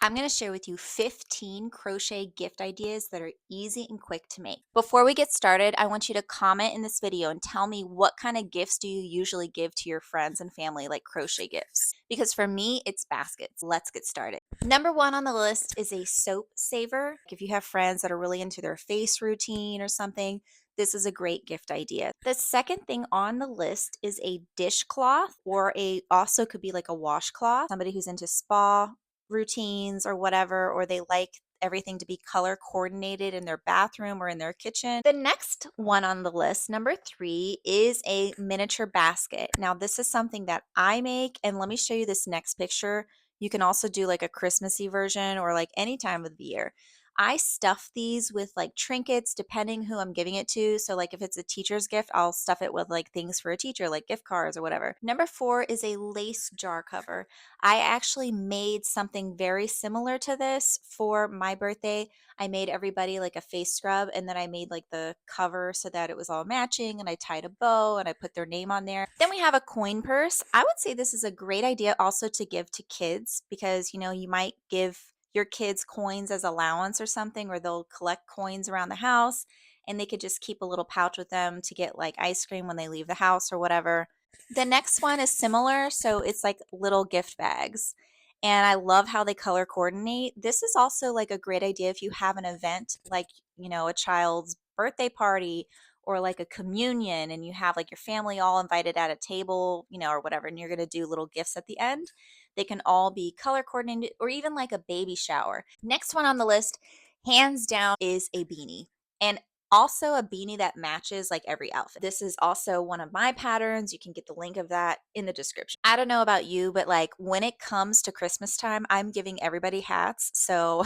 I'm going to share with you 15 crochet gift ideas that are easy and quick to make. Before we get started, I want you to comment in this video and tell me what kind of gifts do you usually give to your friends and family, like crochet gifts? Because for me, it's baskets. Let's get started. Number one on the list is a soap saver. If you have friends that are really into their face routine or something, this is a great gift idea. The second thing on the list is a dishcloth, or also could be like a washcloth. Somebody who's into spa routines or whatever, or they like everything to be color coordinated in their bathroom or in their kitchen. The next one on the list, number 3, is a miniature basket. Now, this is something that I make, and let me show you this next picture. You can also do like a Christmassy version or like any time of the year. I stuff these with like trinkets depending who I'm giving it to. So like if it's a teacher's gift, I'll stuff it with like things for a teacher, like gift cards or whatever. Number 4 is a lace jar cover. I actually made something very similar to this for my birthday. I made everybody like a face scrub, and then I made like the cover so that it was all matching, and I tied a bow and I put their name on there. Then we have a coin purse. I would say this is a great idea also to give to kids, because you might give your kids coins as allowance or something, or they'll collect coins around the house and they could just keep a little pouch with them to get like ice cream when they leave the house or whatever. The next one is similar, so it's like little gift bags. And I love how they color coordinate. This is also like a great idea if you have an event like, a child's birthday party or like a communion, and you have like your family all invited at a table, or whatever, and you're going to do little gifts at the end. They can all be color coordinated, or even like a baby shower. Next one on the list, hands down, is a beanie. And also a beanie that matches like every outfit. This is also one of my patterns. You can get the link of that in the description. I don't know about you, but like when it comes to Christmas time, I'm giving everybody hats. So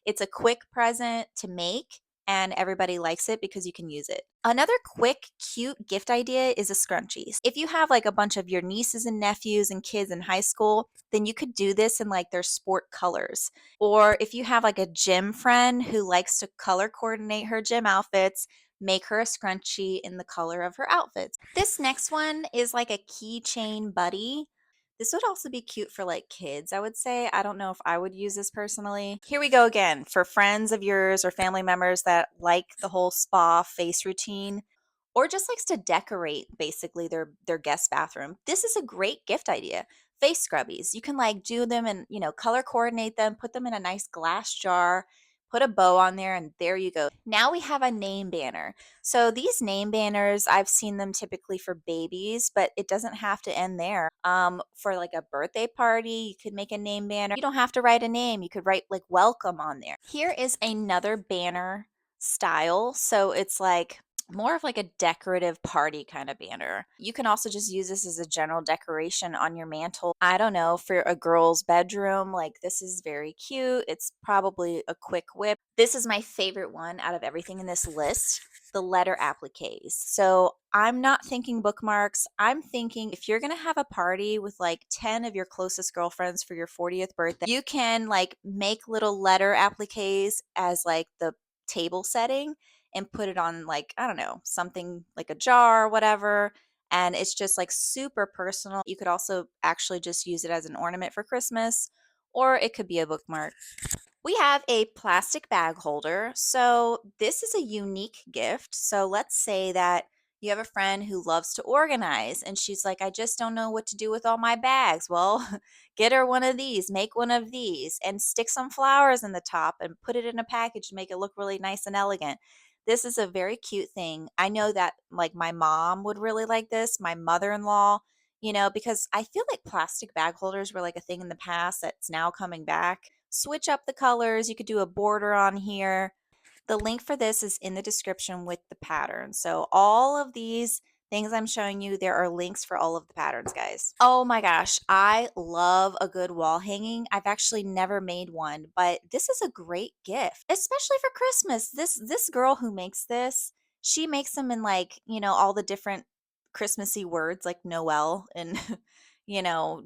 it's a quick present to make, and everybody likes it because you can use it. Another quick, cute gift idea is a scrunchies. If you have like a bunch of your nieces and nephews and kids in high school, then you could do this in like their sport colors. Or if you have like a gym friend who likes to color coordinate her gym outfits, make her a scrunchie in the color of her outfits. This next one is like a Keychain Buddy. This would also be cute for like kids, I would say. I don't know if I would use this personally. Here we go again for friends of yours or family members that like the whole spa face routine, or just likes to decorate basically their guest bathroom. This is a great gift idea. Face scrubbies. You can like do them and, color coordinate them, put them in a nice glass jar, put a bow on there, and there you go. Now we have a name banner. So these name banners, I've seen them typically for babies, but it doesn't have to end there. For like a birthday party, you could make a name banner. You don't have to write a name. You could write like welcome on there. Here is another banner style. So it's like more of like a decorative party kind of banner. You can also just use this as a general decoration on your mantle. I don't know, for a girl's bedroom, like this is very cute. It's probably a quick whip. This is my favorite one out of everything in this list, the letter appliques. So I'm not thinking bookmarks. I'm thinking if you're going to have a party with like 10 of your closest girlfriends for your 40th birthday, you can like make little letter appliques as like the table setting and put it on like, I don't know, something like a jar or whatever. And it's just like super personal. You could also actually just use it as an ornament for Christmas, or it could be a bookmark. We have a plastic bag holder. So this is a unique gift. So let's say that you have a friend who loves to organize and she's like, I just don't know what to do with all my bags. Well, get her one of these, make one of these, and stick some flowers in the top and put it in a package to make it look really nice and elegant. This is a very cute thing. I know that like my mom would really like this, my mother-in-law, because I feel like plastic bag holders were like a thing in the past that's now coming back. Switch up the colors. You could do a border on here. The link for this is in the description with the pattern. So all of these things I'm showing you, there are links for all of the patterns, guys. Oh my gosh, I love a good wall hanging. I've actually never made one, but this is a great gift, especially for Christmas. This girl who makes this, she makes them in like, all the different Christmassy words like Noel and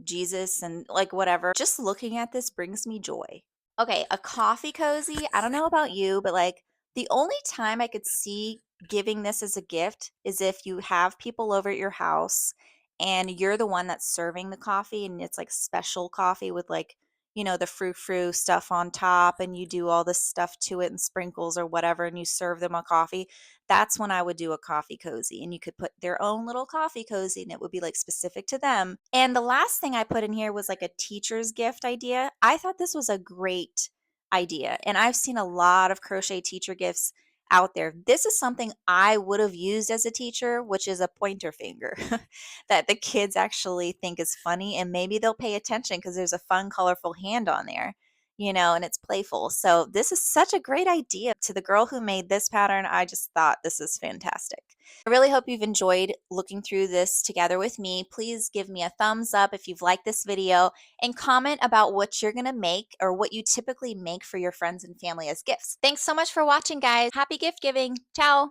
Jesus and like whatever. Just looking at this brings me joy. Okay, a coffee cozy. I don't know about you, but like the only time I could see giving this as a gift is if you have people over at your house and you're the one that's serving the coffee, and it's like special coffee with like, the frou-frou stuff on top, and you do all this stuff to it and sprinkles or whatever, and you serve them a coffee. That's when I would do a coffee cozy, and you could put their own little coffee cozy, and it would be like specific to them. And the last thing I put in here was like a teacher's gift idea. I thought this was a great idea, and I've seen a lot of crochet teacher gifts out there. This is something I would have used as a teacher, which is a pointer finger that the kids actually think is funny, and maybe they'll pay attention because there's a fun, colorful hand on there, and it's playful. So this is such a great idea. To the girl who made this pattern, I just thought this is fantastic. I really hope you've enjoyed looking through this together with me. Please give me a thumbs up if you've liked this video, and comment about what you're going to make or what you typically make for your friends and family as gifts. Thanks so much for watching, guys. Happy gift giving. Ciao.